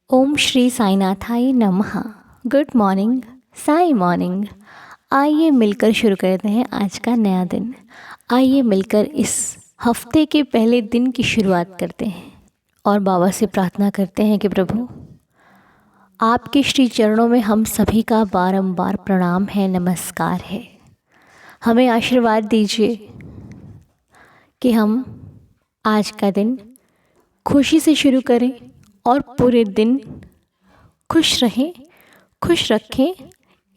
ओम श्री साईनाथाय नमः। Good morning, Sai morning. आइए मिलकर शुरू करते हैं आज का नया दिन। आइए मिलकर इस हफ्ते के पहले दिन की शुरुआत करते हैं और बाबा से प्रार्थना करते हैं कि प्रभु आपके श्री चरणों में हम सभी का बारंबार प्रणाम है, नमस्कार है। हमें आशीर्वाद दीजिए कि हम आज का दिन खुशी से शुरू करें और पूरे दिन खुश रहें, खुश रखें।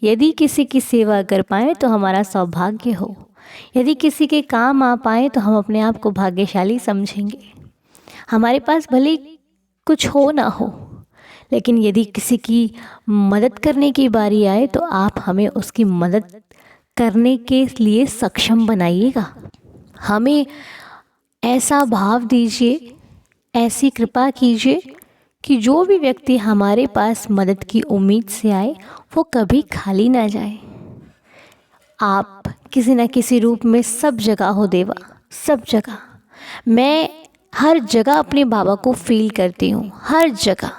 यदि किसी की सेवा कर पाएँ तो हमारा सौभाग्य हो। यदि किसी के काम आ पाएँ तो हम अपने आप को भाग्यशाली समझेंगे। हमारे पास भले कुछ हो ना हो, लेकिन यदि किसी की मदद करने की बारी आए तो आप हमें उसकी मदद करने के लिए सक्षम बनाइएगा। हमें ऐसा भाव दीजिए, ऐसी कृपा कीजिए कि जो भी व्यक्ति हमारे पास मदद की उम्मीद से आए वो कभी खाली ना जाए। आप किसी न किसी रूप में सब जगह हो देवा, सब जगह। मैं हर जगह अपने बाबा को फील करती हूँ, हर जगह।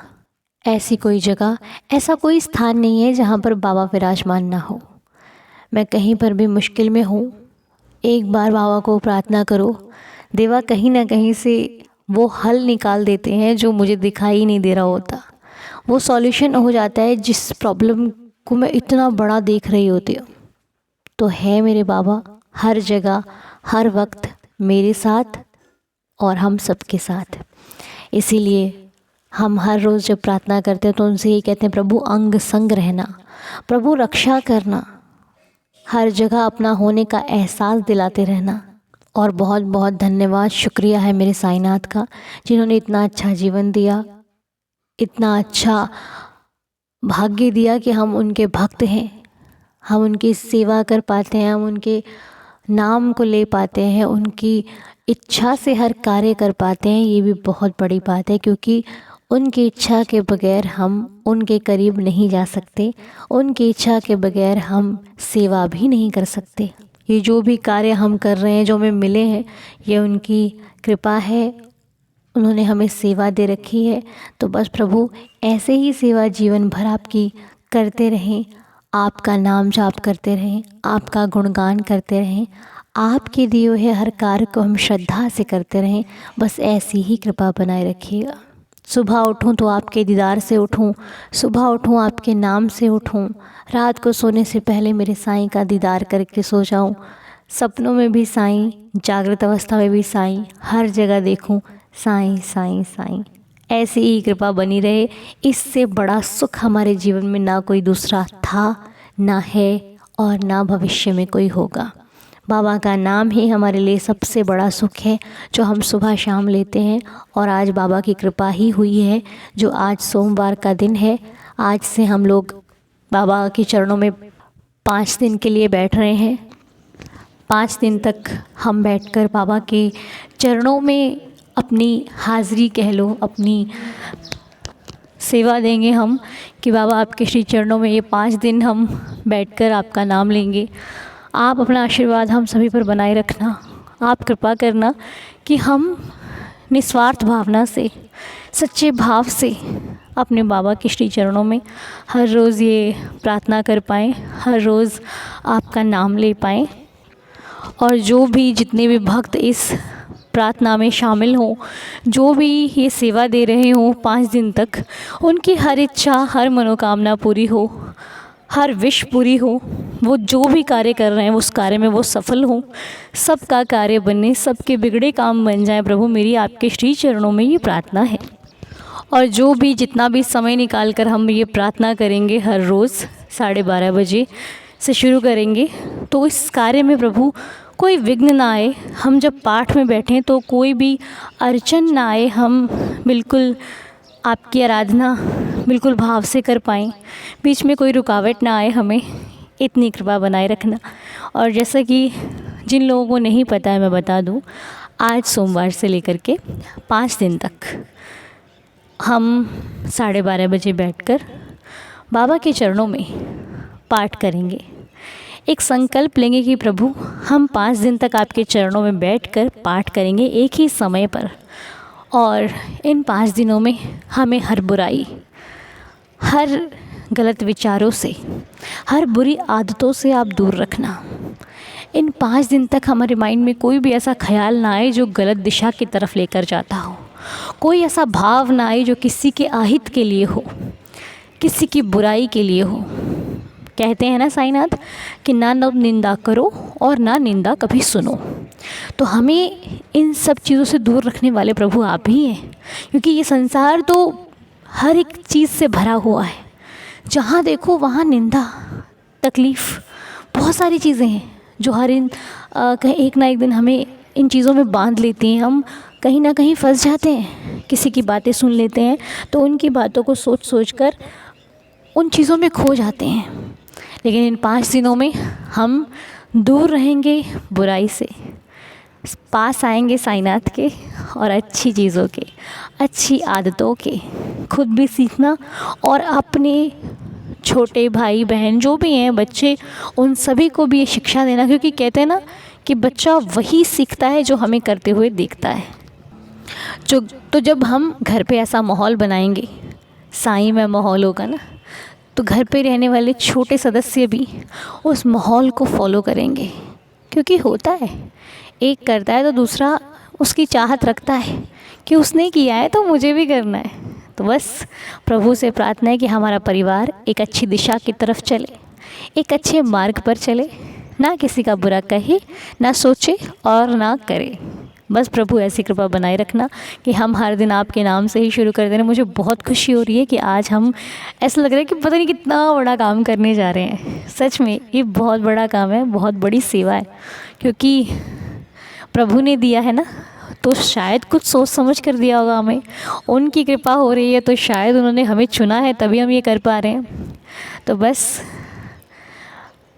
ऐसी कोई जगह, ऐसा कोई स्थान नहीं है जहाँ पर बाबा विराजमान ना हो। मैं कहीं पर भी मुश्किल में हूँ, एक बार बाबा को प्रार्थना करो, देवा कहीं ना कहीं से वो हल निकाल देते हैं जो मुझे दिखाई नहीं दे रहा होता। वो सॉल्यूशन हो जाता है जिस प्रॉब्लम को मैं इतना बड़ा देख रही होती हूँ। तो है मेरे बाबा हर जगह, हर वक्त मेरे साथ और हम सबके साथ। इसीलिए हम हर रोज़ जब प्रार्थना करते हैं तो उनसे ये कहते हैं, प्रभु अंग संग रहना, प्रभु रक्षा करना, हर जगह अपना होने का एहसास दिलाते रहना। और बहुत बहुत धन्यवाद, शुक्रिया है मेरे साईनाथ का, जिन्होंने इतना अच्छा जीवन दिया, इतना अच्छा भाग्य दिया कि हम उनके भक्त हैं, हम उनकी सेवा कर पाते हैं, हम उनके नाम को ले पाते हैं, उनकी इच्छा से हर कार्य कर पाते हैं। ये भी बहुत बड़ी बात है, क्योंकि उनकी इच्छा के बगैर हम उनके करीब नहीं जा सकते, उनकी इच्छा के बगैर हम सेवा भी नहीं कर सकते। ये जो भी कार्य हम कर रहे हैं, जो हमें मिले हैं, ये उनकी कृपा है, उन्होंने हमें सेवा दे रखी है। तो बस प्रभु ऐसे ही सेवा जीवन भर आपकी करते रहें, आपका नाम जाप करते रहें, आपका गुणगान करते रहें, आपके दिए हुए हर कार्य को हम श्रद्धा से करते रहें। बस ऐसी ही कृपा बनाए रखिएगा। सुबह उठूं तो आपके दीदार से उठूं, सुबह उठूं आपके नाम से उठूं, रात को सोने से पहले मेरे साईं का दीदार करके सो जाऊं, सपनों में भी साईं, जागृत अवस्था में भी साईं, हर जगह देखूं साईं साईं साईं। ऐसी ही कृपा बनी रहे। इससे बड़ा सुख हमारे जीवन में ना कोई दूसरा था, ना है और ना भविष्य में कोई होगा। बाबा का नाम ही हमारे लिए सबसे बड़ा सुख है, जो हम सुबह शाम लेते हैं। और आज बाबा की कृपा ही हुई है, जो आज सोमवार का दिन है। आज से हम लोग बाबा के चरणों में 5 दिन के लिए बैठ रहे हैं। 5 दिन तक हम बैठकर बाबा के चरणों में अपनी हाज़िरी कह लो, अपनी सेवा देंगे हम कि बाबा आपके श्री चरणों में ये 5 दिन हम बैठकर आपका नाम लेंगे। आप अपना आशीर्वाद हम सभी पर बनाए रखना, आप कृपा करना कि हम निस्वार्थ भावना से, सच्चे भाव से अपने बाबा के श्री चरणों में हर रोज़ ये प्रार्थना कर पाएँ, हर रोज़ आपका नाम ले पाएँ। और जो भी जितने भी भक्त इस प्रार्थना में शामिल हों, जो भी ये सेवा दे रहे हों 5 दिन तक, उनकी हर इच्छा, हर मनोकामना पूरी हो, हर विश पूरी हो। वो जो भी कार्य कर रहे हैं उस कार्य में वो सफल हों, सबका कार्य बने, सबके बिगड़े काम बन जाए। प्रभु मेरी आपके श्री चरणों में ये प्रार्थना है। और जो भी जितना भी समय निकाल कर हम ये प्रार्थना करेंगे, हर रोज़ 12:30 बजे से शुरू करेंगे, तो इस कार्य में प्रभु कोई विघ्न ना आए। हम जब पाठ में बैठें तो कोई भी अड़चन ना आए, हम बिल्कुल आपकी आराधना बिल्कुल भाव से कर पाएँ, बीच में कोई रुकावट ना आए। हमें इतनी कृपा बनाए रखना। और जैसा कि जिन लोगों को नहीं पता है मैं बता दूं, आज सोमवार से लेकर के 5 दिन तक हम 12:30 बजे बैठकर बाबा के चरणों में पाठ करेंगे। एक संकल्प लेंगे कि प्रभु हम 5 दिन तक आपके चरणों में बैठकर पाठ करेंगे एक ही समय पर। और इन 5 दिनों में हमें हर बुराई, हर गलत विचारों से, हर बुरी आदतों से आप दूर रखना। इन 5 दिन तक हमारे माइंड में कोई भी ऐसा ख्याल ना आए जो गलत दिशा की तरफ लेकर जाता हो। कोई ऐसा भाव ना आए जो किसी के अहित के लिए हो, किसी की बुराई के लिए हो। कहते हैं ना साईनाथ कि ना निंदा करो और ना निंदा कभी सुनो। तो हमें इन सब चीज़ों से दूर रखने वाले प्रभु आप ही हैं, क्योंकि ये संसार तो हर एक चीज़ से भरा हुआ है। जहाँ देखो वहाँ निंदा, तकलीफ़, बहुत सारी चीज़ें हैं जो हर कहीं एक ना एक दिन हमें इन चीज़ों में बांध लेती हैं। हम कहीं ना कहीं फंस जाते हैं, किसी की बातें सुन लेते हैं तो उनकी बातों को सोच सोच कर उन चीज़ों में खो जाते हैं। लेकिन इन 5 दिनों में हम दूर रहेंगे बुराई से, पास आएंगे साईनाथ के और अच्छी चीज़ों के, अच्छी आदतों के खुद भी सीखना और अपने छोटे भाई बहन जो भी हैं, बच्चे, उन सभी को भी ये शिक्षा देना। क्योंकि कहते हैं ना कि बच्चा वही सीखता है जो हमें करते हुए देखता है। तो जब हम घर पे ऐसा माहौल बनाएंगे, साईं में माहौल होगा ना, तो घर पे रहने वाले छोटे सदस्य भी उस माहौल को फॉलो करेंगे। क्योंकि होता है, एक करता है तो दूसरा उसकी चाहत रखता है कि उसने किया है तो मुझे भी करना है। तो बस प्रभु से प्रार्थना है कि हमारा परिवार एक अच्छी दिशा की तरफ चले, एक अच्छे मार्ग पर चले, ना किसी का बुरा कहे, ना सोचे और ना करे। बस प्रभु ऐसी कृपा बनाए रखना कि हम हर दिन आपके नाम से ही शुरू कर देना। मुझे बहुत खुशी हो रही है कि आज हम, ऐसा लग रहा है कि पता नहीं कितना बड़ा काम करने जा रहे हैं। सच में ये बहुत बड़ा काम है, बहुत बड़ी सेवा है, क्योंकि प्रभु ने दिया है ना, तो शायद कुछ सोच समझ कर दिया होगा हमें। उनकी कृपा हो रही है तो शायद उन्होंने हमें चुना है, तभी हम ये कर पा रहे हैं। तो बस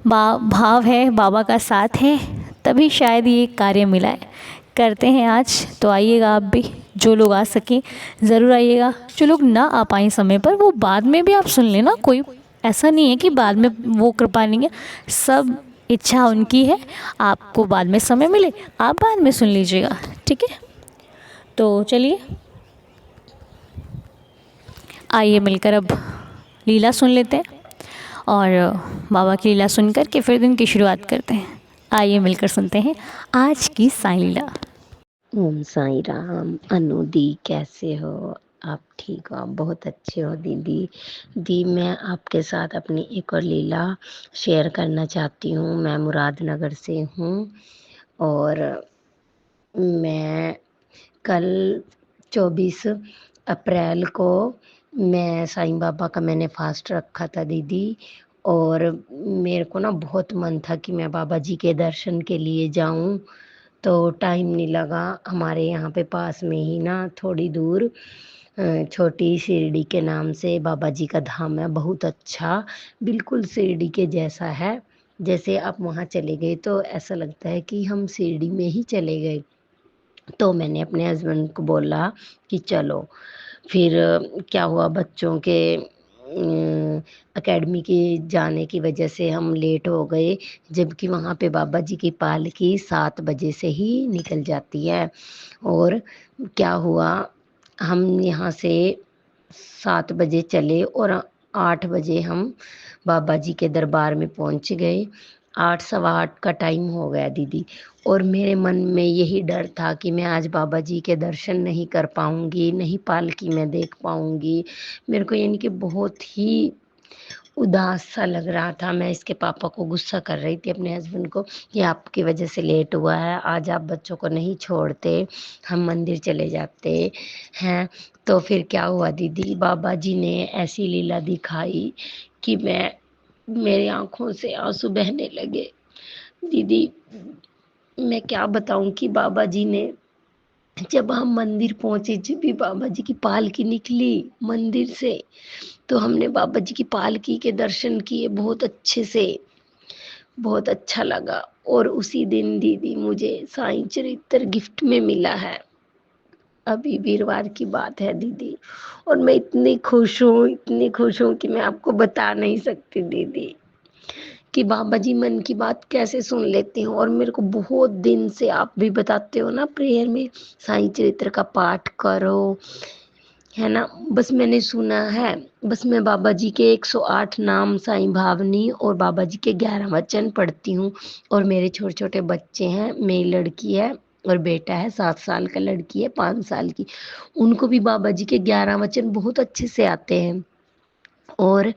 भाव है, बाबा का साथ है, तभी शायद ये कार्य मिला है। करते हैं आज, तो आइएगा आप भी, जो लोग आ सकें ज़रूर आइएगा। जो लोग ना आ पाएँ समय पर, वो बाद में भी आप सुन लेना। कोई ऐसा नहीं है कि बाद में वो कृपा नहीं है, सब इच्छा उनकी है। आपको बाद में समय मिले, आप बाद में सुन लीजिएगा, ठीक है। तो चलिए आइए मिलकर अब लीला सुन लेते हैं, और बाबा की लीला सुन कर के फिर दिन की शुरुआत करते हैं। आइए मिलकर सुनते हैं आज की साईं लीला। ओम साईं राम। अनु दी कैसे हो आप? ठीक हो? आप बहुत अच्छे हो दीदी। दी मैं आपके साथ अपनी एक और लीला शेयर करना चाहती हूँ। मैं मुरादनगर से हूँ और मैं कल 24 अप्रैल को मैं साईं बाबा का मैंने फास्ट रखा था दीदी। और मेरे को ना बहुत मन था कि मैं बाबा जी के दर्शन के लिए जाऊं, तो टाइम नहीं लगा। हमारे यहाँ पे पास में ही ना थोड़ी दूर छोटी शिरडी के नाम से बाबा जी का धाम है, बहुत अच्छा, बिल्कुल शिरडी के जैसा है। जैसे आप वहाँ चले गए तो ऐसा लगता है कि हम शिरडी में ही चले गए। तो मैंने अपने हस्बैंड को बोला कि चलो। फिर क्या हुआ, बच्चों के एकेडमी के जाने की वजह से हम लेट हो गए, जबकि वहाँ पे बाबा जी की पालकी 7 बजे से ही निकल जाती है। और क्या हुआ, हम यहाँ से 7 बजे चले और 8 बजे हम बाबा जी के दरबार में पहुँच गए। 8 सवा 8 का टाइम हो गया दीदी। और मेरे मन में यही डर था कि मैं आज बाबा जी के दर्शन नहीं कर पाऊँगी, नहीं पालकी में देख पाऊँगी। मेरे को यानी कि बहुत ही उदास सा लग रहा था। मैं इसके पापा को गुस्सा कर रही थी, अपने हस्बैंड को, कि आपकी वजह से लेट हुआ है, आज आप बच्चों को नहीं छोड़ते, हम मंदिर चले जाते हैं। तो फिर क्या हुआ दीदी, बाबा जी ने ऐसी लीला दिखाई कि मेरी आंखों से आंसू बहने लगे दीदी। मैं क्या बताऊं कि बाबा जी ने, जब हम मंदिर पहुंचे, जब भी बाबा जी की पालकी निकली मंदिर से, तो हमने बाबा जी की पालकी के दर्शन किए बहुत अच्छे से, बहुत अच्छा लगा। और उसी दिन दीदी मुझे साईं चरित्र गिफ्ट में मिला है। अभी वीरवार की बात है दीदी, और मैं इतनी खुश हूँ, इतनी खुश हूँ कि मैं आपको बता नहीं सकती दीदी कि बाबा जी मन की बात कैसे सुन लेते हैं। और मेरे को बहुत दिन से आप भी बताते हो ना प्रेयर में, साईं चरित्र का पाठ करो, है ना। बस मैंने सुना है, बस मैं बाबा जी के 108 नाम साईं भावनी और बाबा जी के 11 वचन पढ़ती हूँ। और मेरे छोटे छोटे बच्चे हैं, मेरी लड़की है और बेटा है 7 साल का, लड़की है 5 साल की। उनको भी बाबा जी के 11 वचन बहुत अच्छे से आते हैं। और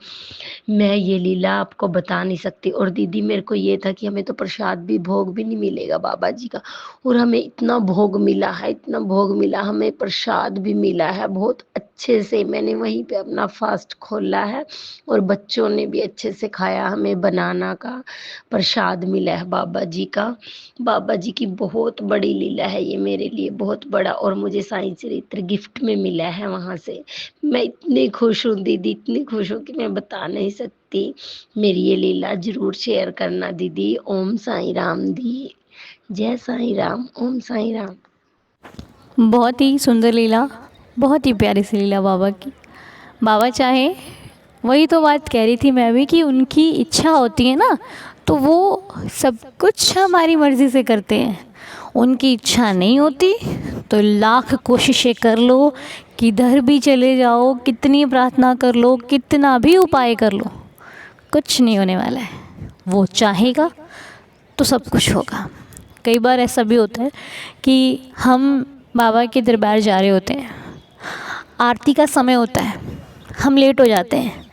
मैं ये लीला आपको बता नहीं सकती। और दीदी मेरे को ये था कि हमें तो प्रसाद भी, भोग भी नहीं मिलेगा बाबा जी का, और हमें इतना भोग मिला है, इतना भोग मिला, हमें प्रसाद भी मिला है बहुत अच्छे से। मैंने वहीं पे अपना फास्ट खोला है और बच्चों ने भी अच्छे से खाया। हमें बनाना का प्रसाद मिला है बाबा जी का। बाबा जी की बहुत बड़ी लीला है ये मेरे लिए, बहुत बड़ा। और मुझे साईं चरित्र गिफ्ट में मिला है वहाँ से। मैं इतनी खुश हूँ दीदी, इतनी खुश हूँ कि मैं बता नहीं सकती। मेरी ये लीला जरूर शेयर करना दीदी। ओम साईं राम दी, जय साईं राम, ओम साईं राम। बहुत ही सुंदर लीला, बहुत ही प्यारी सी लीला बाबा की। बाबा चाहे, वही तो बात कह रही थी मैं भी कि उनकी इच्छा होती है ना, तो वो सब कुछ हमारी मर्ज़ी से करते हैं। उनकी इच्छा नहीं होती तो लाख कोशिशें कर लो, किधर भी चले जाओ, कितनी प्रार्थना कर लो, कितना भी उपाय कर लो, कुछ नहीं होने वाला है। वो चाहेगा तो सब कुछ होगा। कई बार ऐसा भी होता है कि हम बाबा के दरबार जा रहे होते हैं, आरती का समय होता है, हम लेट हो जाते हैं,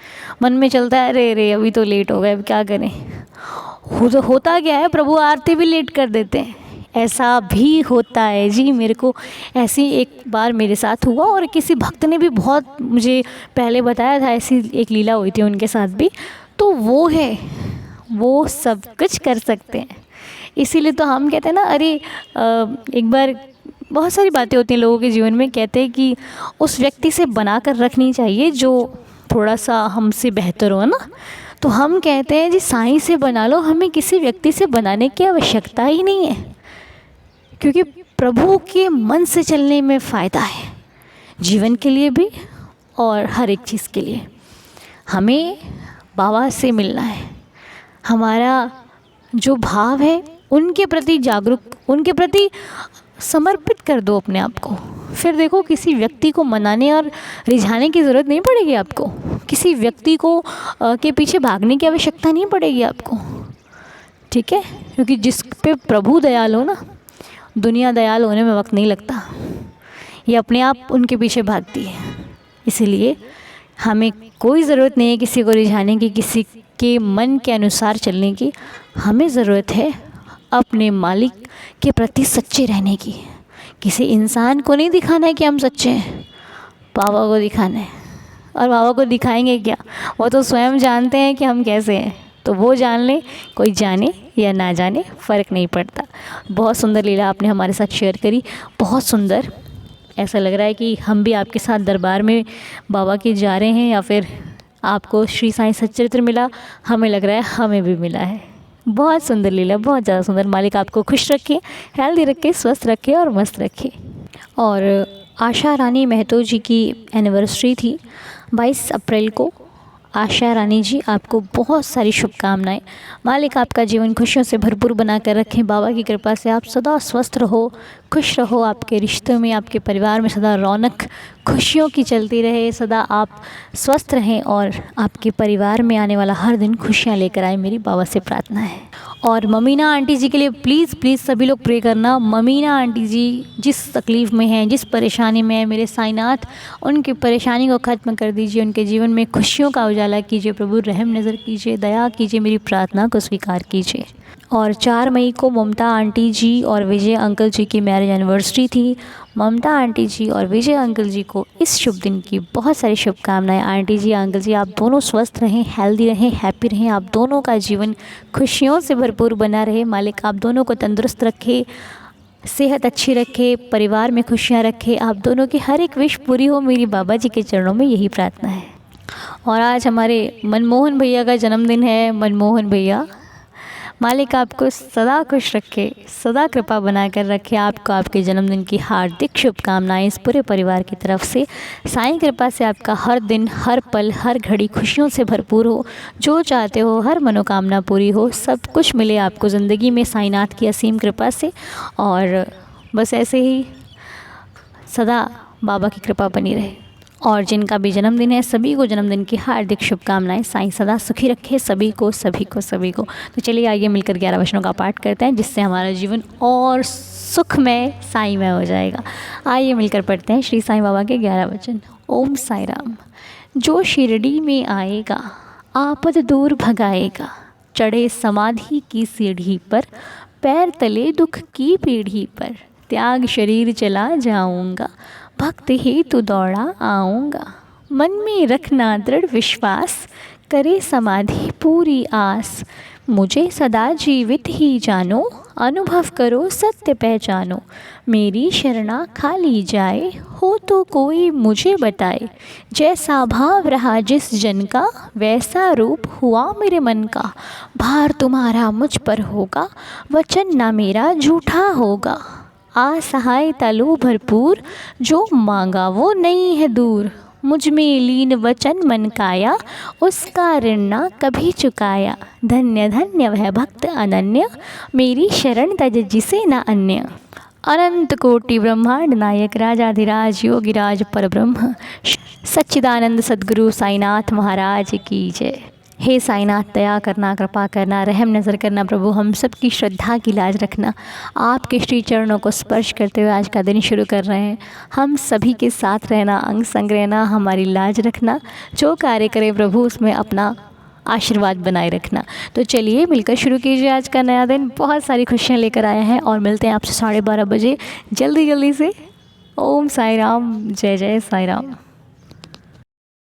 मन में चलता है अरे अरे अभी तो लेट हो गए, अब क्या करें। होता क्या है, प्रभु आरती भी लेट कर देते हैं। ऐसा भी होता है जी, मेरे को ऐसी एक बार मेरे साथ हुआ, और किसी भक्त ने भी बहुत मुझे पहले बताया था, ऐसी एक लीला हुई थी उनके साथ भी। तो वो है, वो सब कुछ कर सकते हैं। इसीलिए तो हम कहते हैं ना, अरे एक बार, बहुत सारी बातें होती हैं लोगों के जीवन में, कहते हैं कि उस व्यक्ति से बना कर रखनी चाहिए जो थोड़ा सा हमसे बेहतर हो ना। तो हम कहते हैं जी साईं से बना लो, हमें किसी व्यक्ति से बनाने की आवश्यकता ही नहीं है, क्योंकि प्रभु के मन से चलने में फ़ायदा है, जीवन के लिए भी और हर एक चीज़ के लिए। हमें बाबा से मिलना है, हमारा जो भाव है उनके प्रति जागरूक, उनके प्रति समर्पित कर दो अपने आप को। फिर देखो, किसी व्यक्ति को मनाने और रिझाने की ज़रूरत नहीं पड़ेगी आपको, किसी व्यक्ति को के पीछे भागने की आवश्यकता नहीं पड़ेगी आपको, ठीक है। क्योंकि जिस पे प्रभु दयाल हो ना, दुनिया दयाल होने में वक्त नहीं लगता, ये अपने आप उनके पीछे भागती है। इसीलिए हमें कोई ज़रूरत नहीं है किसी को रिझाने की, किसी के मन के अनुसार चलने की। हमें ज़रूरत है अपने मालिक के प्रति सच्चे रहने की। किसी इंसान को नहीं दिखाना है कि हम सच्चे हैं, बाबा को दिखाना है। और बाबा को दिखाएंगे क्या, वो तो स्वयं जानते हैं कि हम कैसे हैं। तो वो जान ले, कोई जाने या ना जाने, फ़र्क नहीं पड़ता। बहुत सुंदर लीला आपने हमारे साथ शेयर करी, बहुत सुंदर। ऐसा लग रहा है कि हम भी आपके साथ दरबार में बाबा के जा रहे हैं, या फिर आपको श्री साईं सच्चरित्र मिला, हमें लग रहा है हमें भी मिला है। बहुत सुंदर लीला, बहुत ज़्यादा सुंदर। मालिक आपको खुश रखे, हेल्दी रखे, स्वस्थ रखे और मस्त रखे। और आशा रानी महतो जी की एनिवर्सरी थी 22 अप्रैल को। आशा रानी जी, आपको बहुत सारी शुभकामनाएं। मालिक आपका जीवन खुशियों से भरपूर बना कर रखें। बाबा की कृपा से आप सदा स्वस्थ रहो, खुश रहो। आपके रिश्तों में, आपके परिवार में सदा रौनक खुशियों की चलती रहे। सदा आप स्वस्थ रहें और आपके परिवार में आने वाला हर दिन खुशियाँ लेकर आए, मेरी बाबा से प्रार्थना है। और ममीना आंटी जी के लिए प्लीज़ प्लीज़ सभी लोग प्रे करना। ममीना आंटी जी जिस तकलीफ़ में हैं, जिस परेशानी में है, मेरे साईनाथ उनकी परेशानी को ख़त्म कर दीजिए, उनके जीवन में खुशियों का उजाला कीजिए। प्रभु रहम नज़र कीजिए, दया कीजिए, मेरी प्रार्थना को स्वीकार कीजिए। और 4 मई को ममता आंटी जी और विजय अंकल जी की मैरिज एनिवर्सरी थी। ममता आंटी जी और विजय अंकल जी को इस शुभ दिन की बहुत सारी शुभकामनाएं। आंटी जी, अंकल जी, आप दोनों स्वस्थ रहें, हेल्दी रहें, हैप्पी रहें। आप दोनों का जीवन खुशियों से भरपूर बना रहे। मालिक आप दोनों को तंदुरुस्त रखे, सेहत अच्छी रखे, परिवार में खुशियाँ रखे। आप दोनों की हर एक विश पूरी हो, मेरी बाबा जी के चरणों में यही प्रार्थना है। और आज हमारे मनमोहन भैया का जन्मदिन है। मनमोहन भैया, मालिक आपको सदा खुश रखे, सदा कृपा बनाकर रखे। आपको आपके जन्मदिन की हार्दिक शुभकामनाएं इस पूरे परिवार की तरफ से। साईं कृपा से आपका हर दिन, हर पल, हर घड़ी खुशियों से भरपूर हो। जो चाहते हो हर मनोकामना पूरी हो, सब कुछ मिले आपको ज़िंदगी में साईंनाथ की असीम कृपा से। और बस ऐसे ही सदा बाबा की कृपा बनी रहे। और जिनका भी जन्मदिन है सभी को जन्मदिन की हार्दिक शुभकामनाएं। साईं सदा सुखी रखे सभी को सभी को सभी को। तो चलिए आइए मिलकर 11 वचनों का पाठ करते हैं, जिससे हमारा जीवन और सुखमय साईंमय हो जाएगा। आइए मिलकर पढ़ते हैं श्री साईं बाबा के 11 वचन। ओम साई राम। जो शिरडी में आएगा आपद दूर भगाएगा, चढ़े समाधि की सीढ़ी पर, पैर तले दुख की पीढ़ी पर, त्याग शरीर चला जाऊंगा, भक्त हेतु दौड़ा आऊँगा। मन में रखना दृढ़ विश्वास, करे समाधि पूरी आस, मुझे सदा जीवित ही जानो, अनुभव करो सत्य पहचानो। मेरी शरणा खाली जाए, हो तो कोई मुझे बताए, जैसा भाव रहा जिस जन का, वैसा रूप हुआ मेरे मन का। भार तुम्हारा मुझ पर होगा, वचन ना मेरा झूठा होगा। असहायता लो भरपूर, जो मांगा वो नहीं है दूर। मुझ में लीन वचन मन काया, उसका ऋण ना कभी चुकाया। धन्य धन्य वह भक्त अनन्य, मेरी शरण तज जिसे न अन्य। अनंत कोटि ब्रह्मांड नायक राजाधिराज योगिराज परब्रह्म सच्चिदानंद सद्गुरु साईनाथ महाराज की जय। हे साईनाथ, दया करना, कृपा करना, रहम नज़र करना प्रभु, हम सब की श्रद्धा की लाज रखना। आपके श्री चरणों को स्पर्श करते हुए आज का दिन शुरू कर रहे हैं। हम सभी के साथ रहना, अंग संग रहना, हमारी लाज रखना। जो कार्य करें प्रभु उसमें अपना आशीर्वाद बनाए रखना। तो चलिए मिलकर शुरू कीजिए आज का नया दिन। बहुत सारी खुशियाँ लेकर आए हैं और मिलते हैं आपसे 12:30 बजे जल्दी जल्दी से। ओम साई राम, जय जय साई राम।